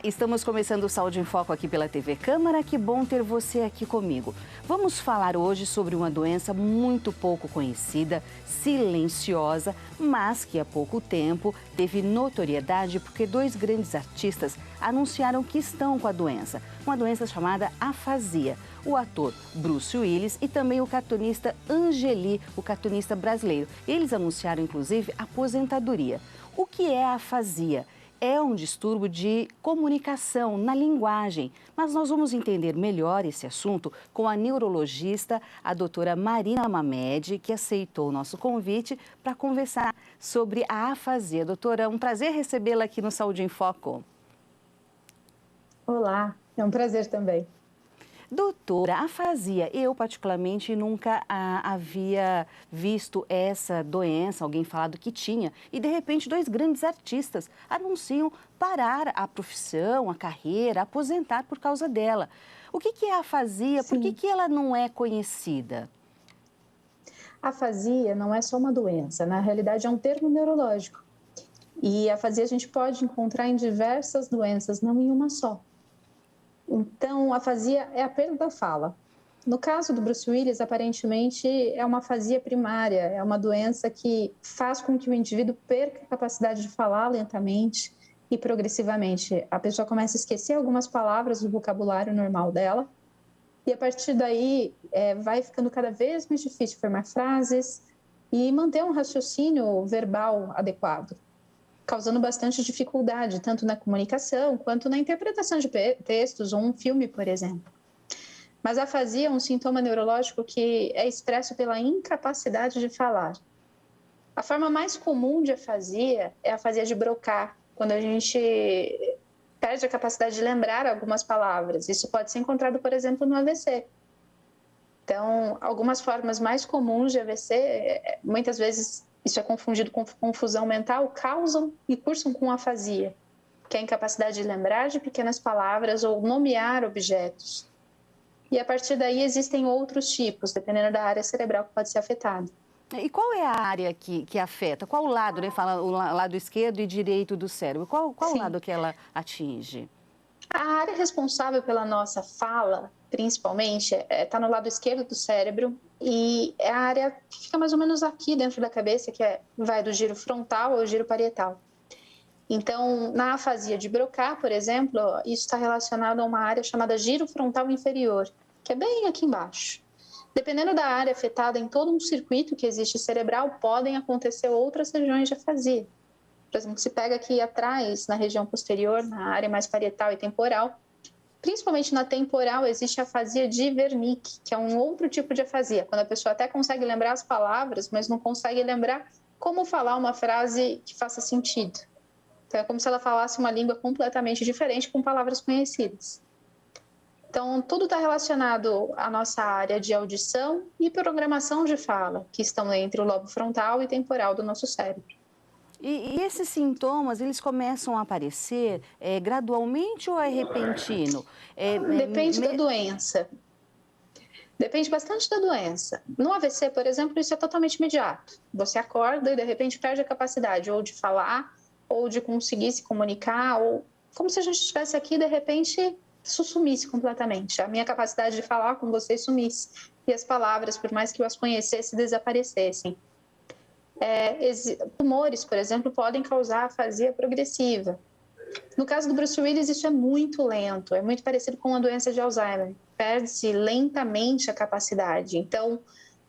Olá, estamos começando o Saúde em Foco aqui pela TV Câmara. Que bom ter você aqui comigo. Vamos falar hoje sobre uma doença muito pouco conhecida, silenciosa, mas que há pouco tempo teve notoriedade porque dois grandes artistas anunciaram que estão com a doença. Uma doença chamada afasia. O ator Bruce Willis e também o cartunista Angeli, o cartunista brasileiro. Eles anunciaram, inclusive, aposentadoria. O que é a afasia? É um distúrbio de comunicação na linguagem, mas nós vamos entender melhor esse assunto com a neurologista, a doutora Marina Mamed, que aceitou o nosso convite para conversar sobre a afasia. Doutora, um prazer recebê-la aqui no Saúde em Foco. Olá, é um prazer também. Doutora, afasia, eu particularmente nunca havia visto essa doença, alguém falado que tinha, e de repente dois grandes artistas anunciam parar a profissão, a carreira, aposentar por causa dela. O que é a afasia? Por que ela não é conhecida? A afasia não é só uma doença, na realidade é um termo neurológico. E a afasia a gente pode encontrar em diversas doenças, não em uma só. Então, a afasia é a perda da fala. No caso do Bruce Willis, aparentemente é uma afasia primária, é uma doença que faz com que o indivíduo perca a capacidade de falar lentamente e progressivamente. A pessoa começa a esquecer algumas palavras do vocabulário normal dela e a partir daí vai ficando cada vez mais difícil formar frases e manter um raciocínio verbal adequado, causando bastante dificuldade, tanto na comunicação quanto na interpretação de textos ou um filme, por exemplo. Mas a afasia é um sintoma neurológico que é expresso pela incapacidade de falar. A forma mais comum de afasia é a afasia de Broca, quando a gente perde a capacidade de lembrar algumas palavras. Isso pode ser encontrado, por exemplo, no AVC. Então, algumas formas mais comuns de AVC, muitas vezes isso é confundido com confusão mental, causam e cursam com afasia, que é a incapacidade de lembrar de pequenas palavras ou nomear objetos. E a partir daí existem outros tipos, dependendo da área cerebral que pode ser afetada. E qual é a área que afeta? Qual o lado, né? Fala o lado esquerdo e direito do cérebro. Qual o lado que ela atinge? A área responsável pela nossa fala, principalmente, está no lado esquerdo do cérebro e é a área que fica mais ou menos aqui dentro da cabeça, que vai do giro frontal ao giro parietal. Então, na afasia de Broca, por exemplo, isso está relacionado a uma área chamada giro frontal inferior, que é bem aqui embaixo. Dependendo da área afetada em todo um circuito que existe cerebral, podem acontecer outras regiões de afasia. Por exemplo, se pega aqui atrás, na região posterior, na área mais parietal e temporal, principalmente na temporal, existe a afasia de Wernicke, que é um outro tipo de afasia, quando a pessoa até consegue lembrar as palavras, mas não consegue lembrar como falar uma frase que faça sentido. Então, é como se ela falasse uma língua completamente diferente com palavras conhecidas. Então, tudo está relacionado à nossa área de audição e programação de fala, que estão entre o lobo frontal e temporal do nosso cérebro. E esses sintomas, eles começam a aparecer gradualmente ou é repentino? Depende da doença. Depende bastante da doença. No AVC, por exemplo, isso é totalmente imediato. Você acorda e, de repente, perde a capacidade ou de falar, ou de conseguir se comunicar, ou como se a gente estivesse aqui, de repente, isso sumisse completamente. A minha capacidade de falar com vocês sumisse. E as palavras, por mais que eu as conhecesse, desaparecessem. Tumores, por exemplo, podem causar afasia progressiva. No caso do Bruce Willis, isso é muito lento, é muito parecido com a doença de Alzheimer. Perde-se lentamente a capacidade. Então,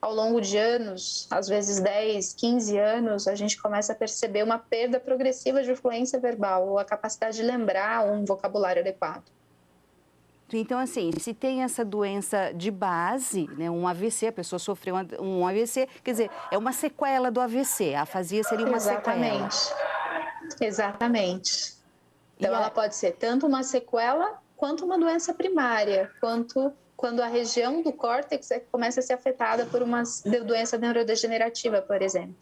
ao longo de anos, às vezes 10, 15 anos, a gente começa a perceber uma perda progressiva de fluência verbal, ou a capacidade de lembrar um vocabulário adequado. Então, assim, se tem essa doença de base, né, um AVC, a pessoa sofreu um AVC, quer dizer, é uma sequela do AVC, a afasia seria uma sequela. Exatamente. Então, ela pode ser tanto uma sequela quanto uma doença primária, quando a região do córtex começa a ser afetada por uma doença neurodegenerativa, por exemplo.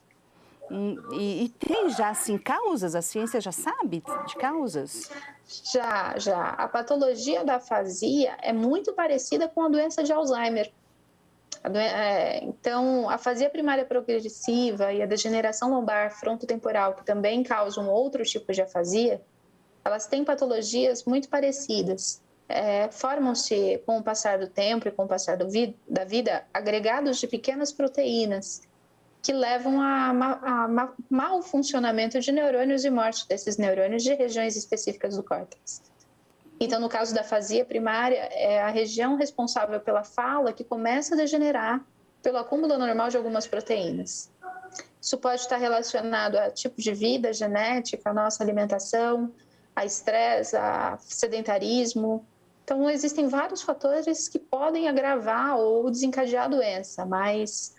E tem já, assim, causas? A ciência já sabe de causas? Já. A patologia da afasia é muito parecida com a doença de Alzheimer. Então, a afasia primária progressiva e a degeneração lombar frontotemporal, que também causam outro tipo de afasia, elas têm patologias muito parecidas. Formam-se, com o passar do tempo e com o passar da vida, agregados de pequenas proteínas que levam a mau funcionamento de neurônios e morte desses neurônios de regiões específicas do córtex. Então, no caso da afasia primária, é a região responsável pela fala que começa a degenerar pelo acúmulo anormal de algumas proteínas. Isso pode estar relacionado a tipo de vida, genética, a nossa alimentação, a estresse, a sedentarismo. Então, existem vários fatores que podem agravar ou desencadear a doença, mas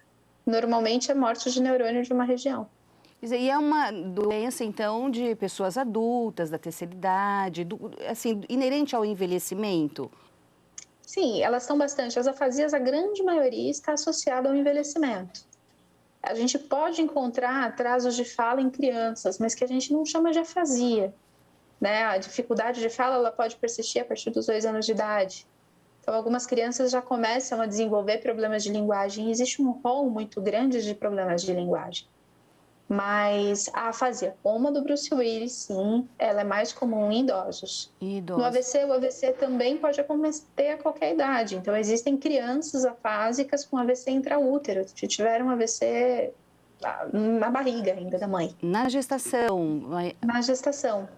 normalmente é morte de neurônio de uma região. E é uma doença, então, de pessoas adultas, da terceira idade, assim, inerente ao envelhecimento? Sim, elas são bastante. As afasias, a grande maioria está associada ao envelhecimento. A gente pode encontrar atrasos de fala em crianças, mas que a gente não chama de afasia, né? A dificuldade de fala, ela pode persistir a partir dos 2 anos de idade. Então, algumas crianças já começam a desenvolver problemas de linguagem. E existe um rol muito grande de problemas de linguagem. Mas a afasia, como a do Bruce Willis, sim, ela é mais comum em idosos. No AVC, o AVC também pode acontecer a qualquer idade. Então, existem crianças afásicas com AVC intraútero, que tiveram AVC na barriga ainda da mãe. Na gestação. Na gestação.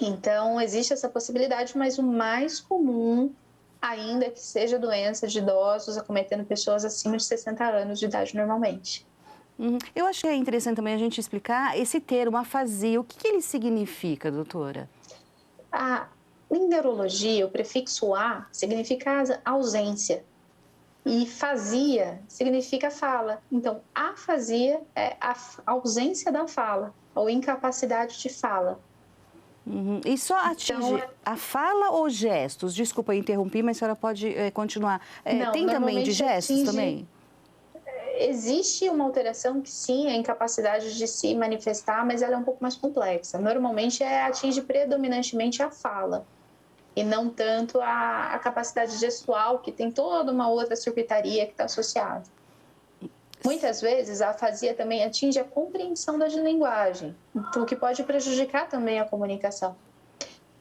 Então, existe essa possibilidade, mas o mais comum ainda é que seja doença de idosos acometendo pessoas acima de 60 anos de idade normalmente. Eu acho que é interessante também a gente explicar esse termo, afasia. O que ele significa, doutora? Em neurologia, o prefixo A significa ausência e fasia significa fala. Então, afasia é a ausência da fala ou incapacidade de fala. E só atinge a fala ou gestos? Desculpa, eu interrompi, mas a senhora pode continuar. Não, tem também de gestos também? Existe uma alteração que sim, a incapacidade de se manifestar, mas ela é um pouco mais complexa. Normalmente atinge predominantemente a fala e não tanto a capacidade gestual, que tem toda uma outra circuitaria que está associada. Muitas vezes a afasia também atinge a compreensão da linguagem, o que pode prejudicar também a comunicação.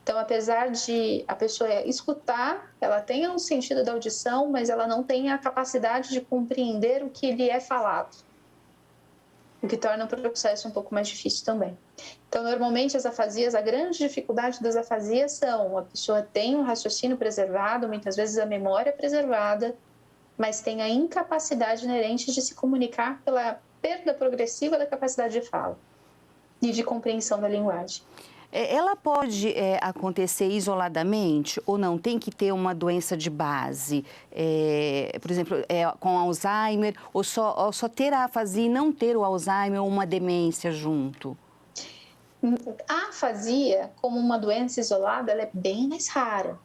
Então, apesar de a pessoa escutar, ela tem um sentido da audição, mas ela não tem a capacidade de compreender o que lhe é falado, o que torna o processo um pouco mais difícil também. Então, normalmente as afasias, a grande dificuldade das afasias são a pessoa tem um raciocínio preservado, muitas vezes a memória preservada, mas tem a incapacidade inerente de se comunicar pela perda progressiva da capacidade de fala e de compreensão da linguagem. Ela pode acontecer isoladamente ou não? Tem que ter uma doença de base, por exemplo, com Alzheimer, ou só ter a afasia e não ter o Alzheimer ou uma demência junto? A afasia, como uma doença isolada, ela é bem mais rara.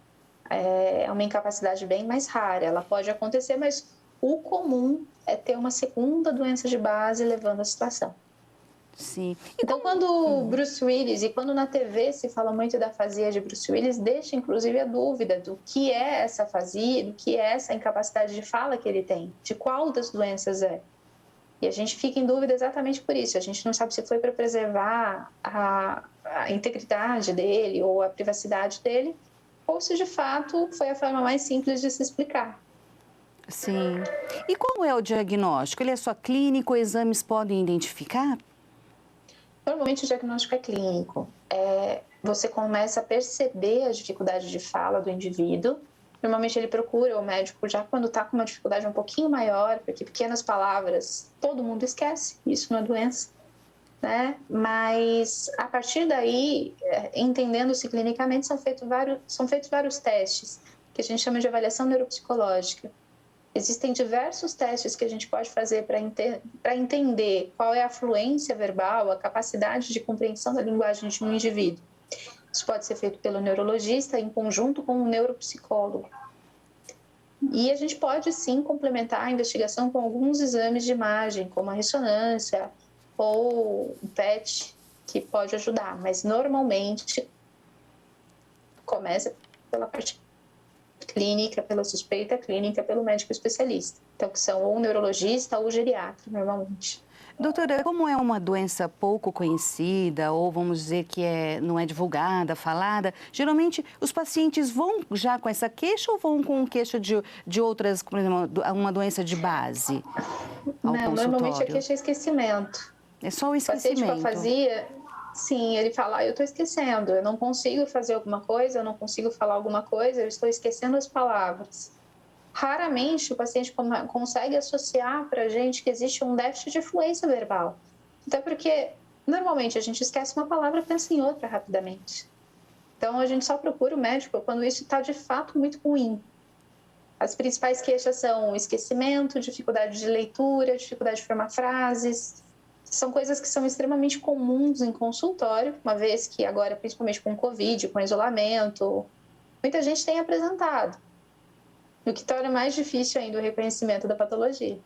É uma incapacidade bem mais rara. Ela pode acontecer, mas o comum é ter uma segunda doença de base levando à situação. Sim. Então, quando Bruce Willis, e quando na TV se fala muito da afasia de Bruce Willis, deixa inclusive a dúvida do que é essa afasia, do que é essa incapacidade de fala que ele tem, de qual das doenças é. E a gente fica em dúvida exatamente por isso. A gente não sabe se foi para preservar a integridade dele ou a privacidade dele, ou se de fato foi a forma mais simples de se explicar. Sim. E qual é o diagnóstico? Ele é só clínico? Exames podem identificar? Normalmente o diagnóstico é clínico. Você começa a perceber a dificuldade de fala do indivíduo. Normalmente ele procura o médico já quando está com uma dificuldade um pouquinho maior, porque pequenas palavras todo mundo esquece, isso não é doença, né? Mas a partir daí, entendendo-se clinicamente, são feitos vários testes, que a gente chama de avaliação neuropsicológica. Existem diversos testes que a gente pode fazer para entender qual é a fluência verbal, a capacidade de compreensão da linguagem de um indivíduo. Isso pode ser feito pelo neurologista em conjunto com o neuropsicólogo. E a gente pode, sim, complementar a investigação com alguns exames de imagem, como a ressonância ou o PET, que pode ajudar. Mas, normalmente, começa pela parte clínica, pela suspeita clínica, pelo médico especialista. Então, que são ou neurologista ou geriatra, normalmente. Doutora, como é uma doença pouco conhecida, ou vamos dizer que não é divulgada, falada, geralmente os pacientes vão já com essa queixa ou vão com queixa de outras, por exemplo, uma doença de base ao Não, consultório? normalmente a queixa é esquecimento. É só o O paciente com esquecimento. afasia, sim, ele fala, eu estou esquecendo, eu não consigo fazer alguma coisa, eu não consigo falar alguma coisa, eu estou esquecendo as palavras. Raramente o paciente consegue associar para a gente que existe um déficit de fluência verbal. Até porque, normalmente, a gente esquece uma palavra e pensa em outra rapidamente. Então, a gente só procura o médico quando isso está, de fato, muito ruim. As principais queixas são esquecimento, dificuldade de leitura, dificuldade de formar frases. São coisas que são extremamente comuns em consultório, uma vez que agora, principalmente com o Covid, com isolamento, muita gente tem apresentado. O que torna mais difícil ainda o reconhecimento da patologia.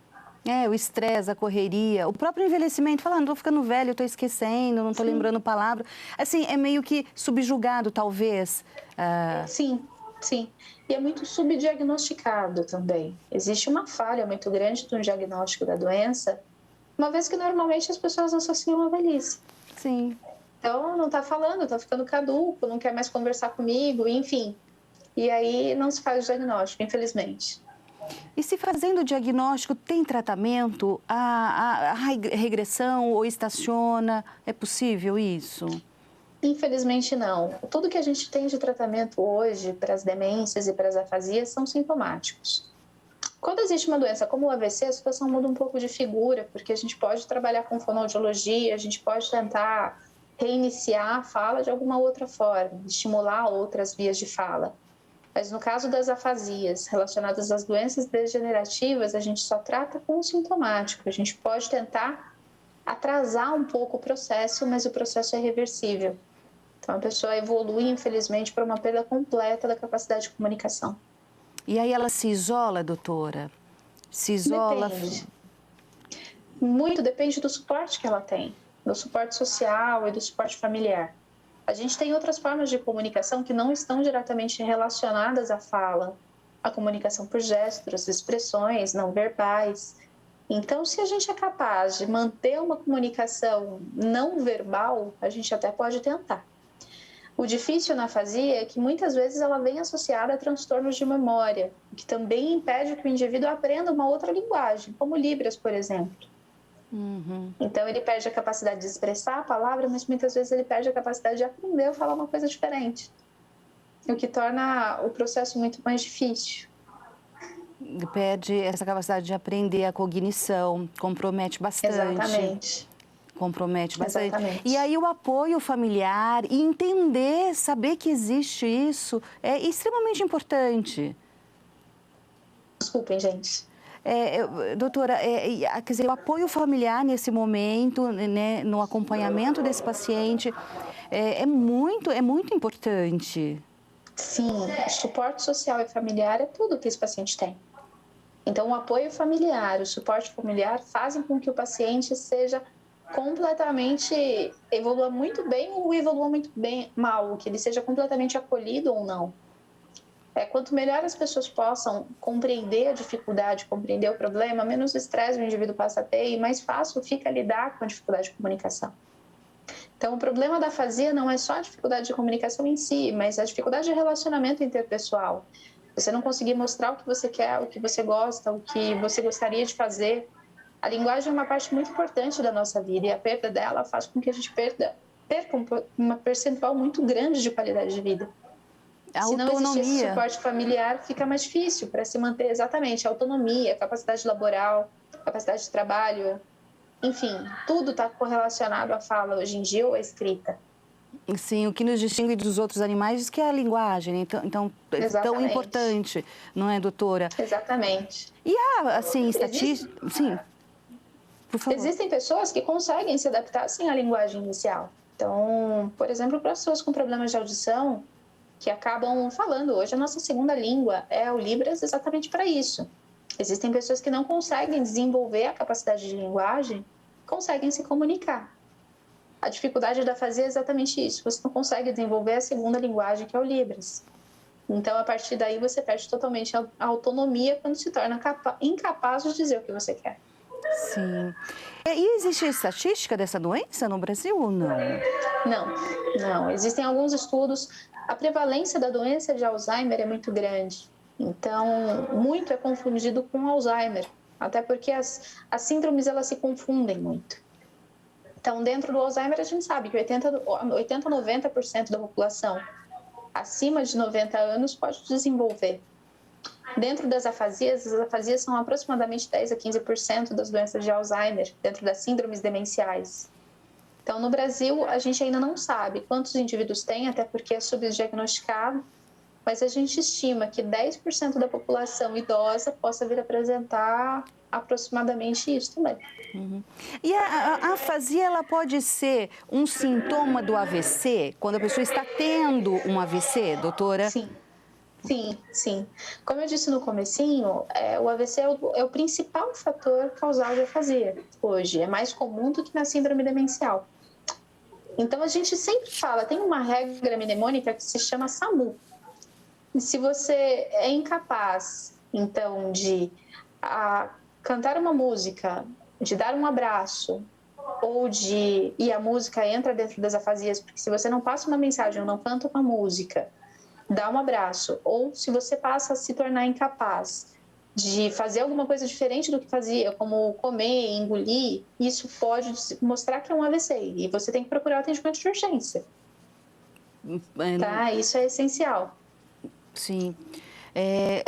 O estresse, a correria, o próprio envelhecimento, falando, estou ficando velho, estou esquecendo, não estou lembrando palavra. Assim, é meio que subjugado, talvez. Sim, sim. E é muito subdiagnosticado também. Existe uma falha muito grande no diagnóstico da doença, uma vez que normalmente as pessoas associam a velhice. Sim. Então, não está falando, está ficando caduco, não quer mais conversar comigo, enfim. E aí não se faz o diagnóstico, infelizmente. E se fazendo o diagnóstico, tem tratamento? A regressão ou estaciona? É possível isso? Infelizmente não. Tudo que a gente tem de tratamento hoje para as demências e para as afasias são sintomáticos. Quando existe uma doença como o AVC, a situação muda um pouco de figura, porque a gente pode trabalhar com fonoaudiologia, a gente pode tentar reiniciar a fala de alguma outra forma, estimular outras vias de fala. Mas no caso das afasias relacionadas às doenças degenerativas, a gente só trata com o sintomático. A gente pode tentar atrasar um pouco o processo, mas o processo é reversível. Então, a pessoa evolui, infelizmente, para uma perda completa da capacidade de comunicação. E aí ela se isola, doutora? Se isola? Depende. Muito depende do suporte que ela tem, do suporte social e do suporte familiar. A gente tem outras formas de comunicação que não estão diretamente relacionadas à fala, a comunicação por gestos, expressões não verbais. Então, se a gente é capaz de manter uma comunicação não verbal, a gente até pode tentar. O difícil na afasia é que muitas vezes ela vem associada a transtornos de memória, o que também impede que o indivíduo aprenda uma outra linguagem, como Libras, por exemplo. Então, ele perde a capacidade de expressar a palavra, mas muitas vezes ele perde a capacidade de aprender a falar uma coisa diferente, o que torna o processo muito mais difícil. Perde essa capacidade de aprender, a cognição, compromete bastante. Exatamente. Compromete bastante. Exatamente. E aí o apoio familiar e entender, saber que existe isso é extremamente importante. Desculpem, gente. Doutora, quer dizer, o apoio familiar nesse momento, né, no acompanhamento desse paciente, é muito importante. Sim, o suporte social e familiar é tudo que esse paciente tem. Então, o apoio familiar, o suporte familiar fazem com que o paciente seja completamente, evolua muito bem ou evolua muito bem, mal, que ele seja completamente acolhido ou não. Quanto melhor as pessoas possam compreender a dificuldade, compreender o problema, menos estresse o indivíduo passa a ter e mais fácil fica lidar com a dificuldade de comunicação. Então, o problema da afasia não é só a dificuldade de comunicação em si, mas a dificuldade de relacionamento interpessoal. Você não conseguir mostrar o que você quer, o que você gosta, o que você gostaria de fazer. A linguagem é uma parte muito importante da nossa vida e a perda dela faz com que a gente perca uma percentual muito grande de qualidade de vida. Se não existir esse suporte familiar, fica mais difícil para se manter exatamente a autonomia, a capacidade laboral, capacidade de trabalho. Enfim, tudo está correlacionado à fala hoje em dia ou à escrita. Sim, o que nos distingue dos outros animais é que é a linguagem, né? Então é tão importante, não é, doutora? Exatamente. E há, assim, estatísticas... Sim, por favor. Existem pessoas que conseguem se adaptar sem a linguagem inicial. Então, por exemplo, para pessoas com problemas de audição, que acabam falando. Hoje a nossa segunda língua é o Libras exatamente para isso. Existem pessoas que não conseguem desenvolver a capacidade de linguagem, conseguem se comunicar. A dificuldade da afasia é exatamente isso. Você não consegue desenvolver a segunda linguagem, que é o Libras. Então, a partir daí, você perde totalmente a autonomia quando se torna incapaz de dizer o que você quer. Sim. E existe estatística dessa doença no Brasil ou não? Não. Existem alguns estudos. A prevalência da doença de Alzheimer é muito grande. Então, muito é confundido com Alzheimer. Até porque as síndromes, elas se confundem muito. Então, dentro do Alzheimer, a gente sabe que 80 a 90% da população acima de 90 anos pode desenvolver. Dentro das afasias, as afasias são aproximadamente 10 a 15% das doenças de Alzheimer, dentro das síndromes demenciais. Então, no Brasil, a gente ainda não sabe quantos indivíduos tem, até porque é subdiagnosticado, mas a gente estima que 10% da população idosa possa vir a apresentar aproximadamente isso também. Uhum. E a afasia, ela pode ser um sintoma do AVC, quando a pessoa está tendo um AVC, doutora? Sim. Como eu disse no comecinho, o AVC é o principal fator causal de afasia hoje. É mais comum do que na síndrome demencial. Então, a gente sempre fala, tem uma regra mnemônica que se chama SAMU. E se você é incapaz, então, de cantar uma música, de dar um abraço, e a música entra dentro das afasias, porque se você não passa uma mensagem ou não canta uma música, dá um abraço, ou se você passa a se tornar incapaz de fazer alguma coisa diferente do que fazia, como comer, engolir, isso pode mostrar que é um AVC e você tem que procurar atendimento de urgência. Tá? Isso é essencial. Sim.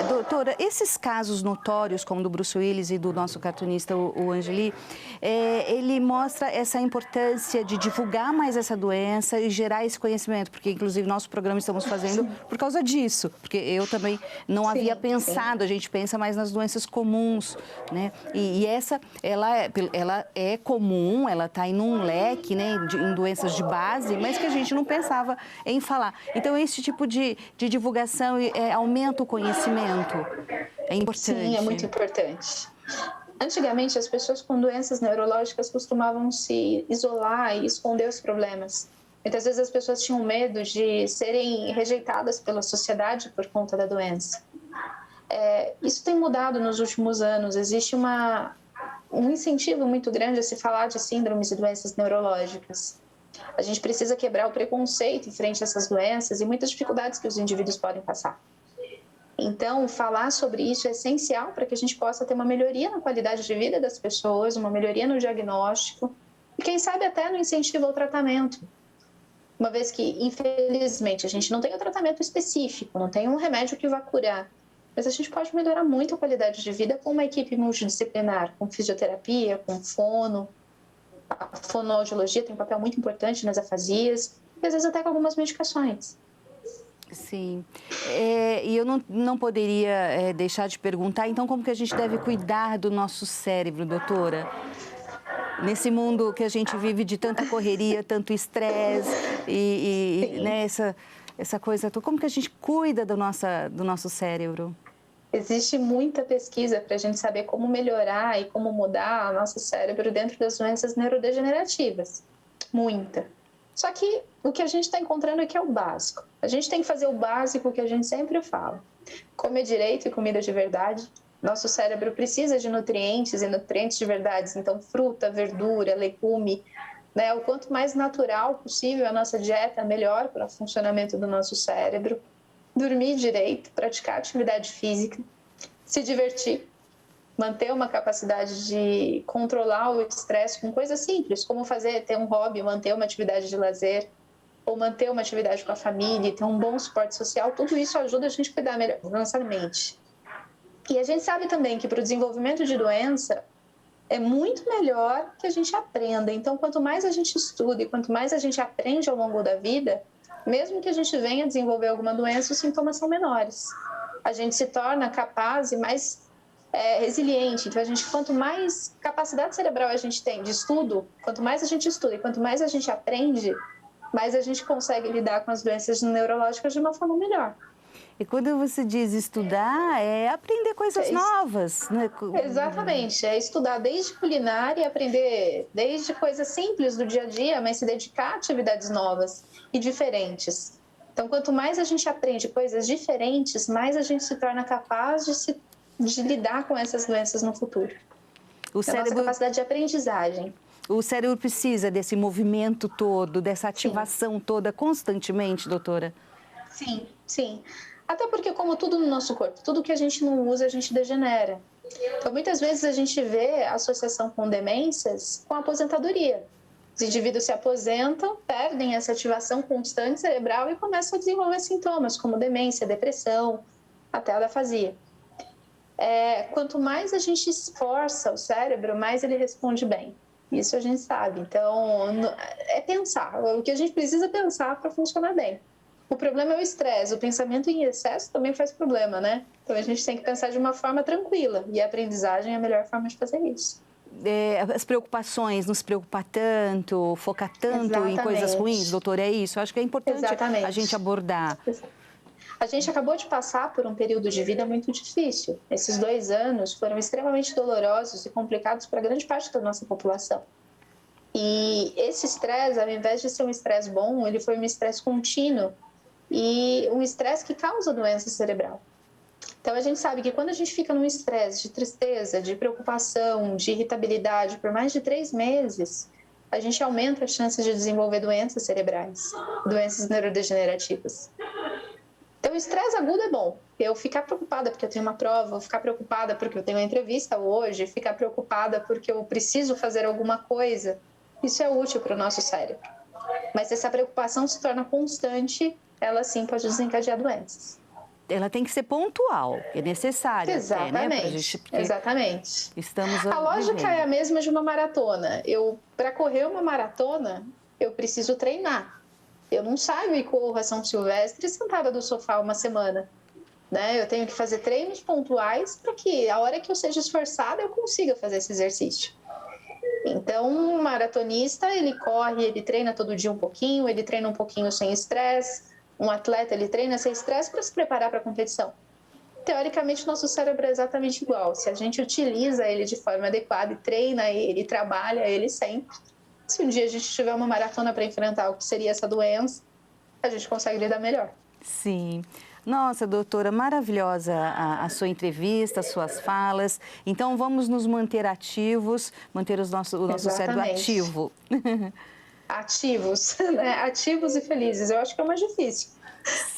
Doutora, esses casos notórios, como do Bruce Willis e do nosso cartunista, o Angeli, ele mostra essa importância de divulgar mais essa doença e gerar esse conhecimento, porque, inclusive, nosso programa estamos fazendo por causa disso, porque eu também não havia pensado, a gente pensa mais nas doenças comuns, né? E essa, ela é comum, ela está em um leque, né, em doenças de base, mas que a gente não pensava em falar. Então, esse tipo de divulgação aumenta o conhecimento. É importante. Sim, é muito importante. Antigamente, as pessoas com doenças neurológicas costumavam se isolar e esconder os problemas. Muitas vezes as pessoas tinham medo de serem rejeitadas pela sociedade por conta da doença. Isso tem mudado nos últimos anos. Existe um incentivo muito grande a se falar de síndromes e doenças neurológicas. A gente precisa quebrar o preconceito em frente a essas doenças e muitas dificuldades que os indivíduos podem passar. Então, falar sobre isso é essencial para que a gente possa ter uma melhoria na qualidade de vida das pessoas, uma melhoria no diagnóstico e, quem sabe, até no incentivo ao tratamento. Uma vez que, infelizmente, a gente não tem um tratamento específico, não tem um remédio que vá curar, mas a gente pode melhorar muito a qualidade de vida com uma equipe multidisciplinar, com fisioterapia, com fono. A fonoaudiologia tem um papel muito importante nas afasias e, às vezes, até com algumas medicações. Sim, e eu não poderia deixar de perguntar, então, como que a gente deve cuidar do nosso cérebro, doutora? Nesse mundo que a gente vive de tanta correria, tanto estresse né, essa coisa toda, como que a gente cuida do nosso cérebro? Existe muita pesquisa para a gente saber como melhorar e como mudar o nosso cérebro dentro das doenças neurodegenerativas. Muita. Só que o que a gente está encontrando aqui é o básico. A gente tem que fazer o básico que a gente sempre fala. Comer direito e comida de verdade. Nosso cérebro precisa de nutrientes e nutrientes de verdade. Então, fruta, verdura, legume. Né? O quanto mais natural possível a nossa dieta, melhor para o funcionamento do nosso cérebro. Dormir direito, praticar atividade física, se divertir. Manter uma capacidade de controlar o estresse com coisas simples, como ter um hobby, manter uma atividade de lazer, ou manter uma atividade com a família, ter um bom suporte social, tudo isso ajuda a gente a cuidar melhor da nossa mente. E a gente sabe também que para o desenvolvimento de doença é muito melhor que a gente aprenda. Então, quanto mais a gente estuda e quanto mais a gente aprende ao longo da vida, mesmo que a gente venha desenvolver alguma doença, os sintomas são menores. A gente se torna capaz e mais resiliente. Então, quanto mais capacidade cerebral a gente tem de estudo, quanto mais a gente estuda e quanto mais a gente aprende, mais a gente consegue lidar com as doenças neurológicas de uma forma melhor. E quando você diz estudar, é aprender coisas novas, né? Exatamente, é estudar desde culinária, aprender desde coisas simples do dia a dia, mas se dedicar a atividades novas e diferentes. Então, quanto mais a gente aprende coisas diferentes, mais a gente se torna capaz de lidar com essas doenças no futuro. nossa capacidade de aprendizagem. O cérebro precisa desse movimento todo, dessa ativação toda constantemente, doutora? Sim, sim. Até porque, como tudo no nosso corpo, tudo que a gente não usa, a gente degenera. Então, muitas vezes a gente vê a associação com demências com a aposentadoria. Os indivíduos se aposentam, perdem essa ativação constante cerebral e começam a desenvolver sintomas como demência, depressão, até a afasia. Quanto mais a gente esforça o cérebro, mais ele responde bem. Isso a gente sabe. Então, é pensar. O que a gente precisa pensar para funcionar bem. O problema é o estresse. O pensamento em excesso também faz problema, né? Então, a gente tem que pensar de uma forma tranquila. E a aprendizagem é a melhor forma de fazer isso. As preocupações, não se preocupar tanto, focar tanto em coisas ruins, doutora, é isso? Eu acho que é importante a gente abordar. A gente acabou de passar por um período de vida muito difícil. Esses 2 anos foram extremamente dolorosos e complicados para grande parte da nossa população. E esse estresse, ao invés de ser um estresse bom, ele foi um estresse contínuo e um estresse que causa doença cerebral. Então, a gente sabe que quando a gente fica num estresse de tristeza, de preocupação, de irritabilidade por mais de 3 meses, a gente aumenta as chances de desenvolver doenças cerebrais, doenças neurodegenerativas. Então, o estresse agudo é bom. Eu ficar preocupada porque eu tenho uma prova, ficar preocupada porque eu tenho uma entrevista hoje, ficar preocupada porque eu preciso fazer alguma coisa, isso é útil para o nosso cérebro. Mas se essa preocupação se torna constante, ela sim pode desencadear doenças. Ela tem que ser pontual, é necessária. Exatamente, até, né? Exatamente. Estamos a lógica é a mesma de uma maratona. Para correr uma maratona, eu preciso treinar. Eu não saio e corro a São Silvestre sentada do sofá uma semana. Né? Eu tenho que fazer treinos pontuais para que a hora que eu seja esforçada, eu consiga fazer esse exercício. Então, um maratonista, ele corre, ele treina todo dia um pouquinho, ele treina um pouquinho sem estresse. Um atleta, ele treina sem estresse para se preparar para a competição. Teoricamente, nosso cérebro é exatamente igual. Se a gente utiliza ele de forma adequada e treina ele, trabalha ele sempre, se um dia a gente tiver uma maratona para enfrentar o que seria essa doença, a gente consegue lidar melhor. Sim. Nossa, doutora, maravilhosa a sua entrevista, as suas falas. Então, vamos nos manter ativos, manter o nosso cérebro ativo. Ativos, né? Ativos e felizes. Eu acho que é o mais difícil.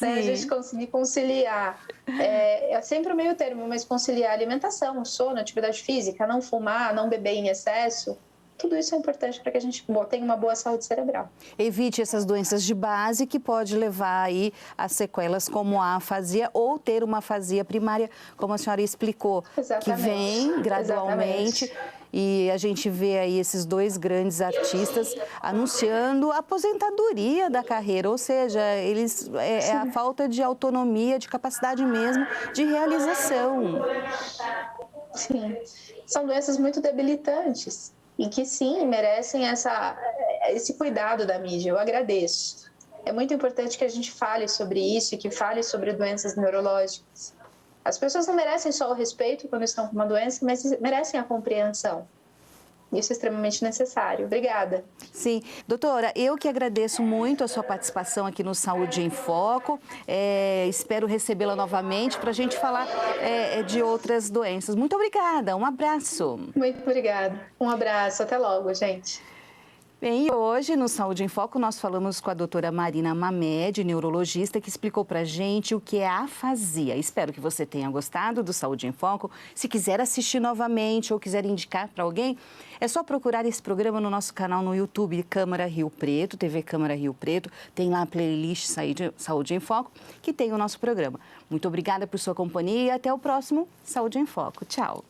Né? A gente conseguir conciliar. É sempre o meio termo, mas conciliar alimentação, sono, atividade física, não fumar, não beber em excesso. Tudo isso é importante para que a gente tenha uma boa saúde cerebral. Evite essas doenças de base que pode levar aí a sequelas como a afasia ou ter uma afasia primária, como a senhora explicou, que vem gradualmente. E a gente vê aí esses 2 grandes artistas anunciando a aposentadoria da carreira, ou seja, é a falta de autonomia, de capacidade mesmo de realização. Sim, são doenças muito debilitantes. E que sim, merecem esse cuidado da mídia. Eu agradeço. É muito importante que a gente fale sobre isso e que fale sobre doenças neurológicas. As pessoas não merecem só o respeito quando estão com uma doença, mas merecem a compreensão. Isso é extremamente necessário. Obrigada. Sim. Doutora, eu que agradeço muito a sua participação aqui no Saúde em Foco. Espero recebê-la novamente para a gente falar de outras doenças. Muito obrigada. Um abraço. Muito obrigada. Um abraço. Até logo, gente. Bem, e hoje no Saúde em Foco nós falamos com a doutora Marina Mamed, neurologista, que explicou para a gente o que é afasia. Espero que você tenha gostado do Saúde em Foco. Se quiser assistir novamente ou quiser indicar para alguém, é só procurar esse programa no nosso canal no YouTube, Câmara Rio Preto, TV Câmara Rio Preto. Tem lá a playlist Saúde em Foco, que tem o nosso programa. Muito obrigada por sua companhia e até o próximo Saúde em Foco. Tchau.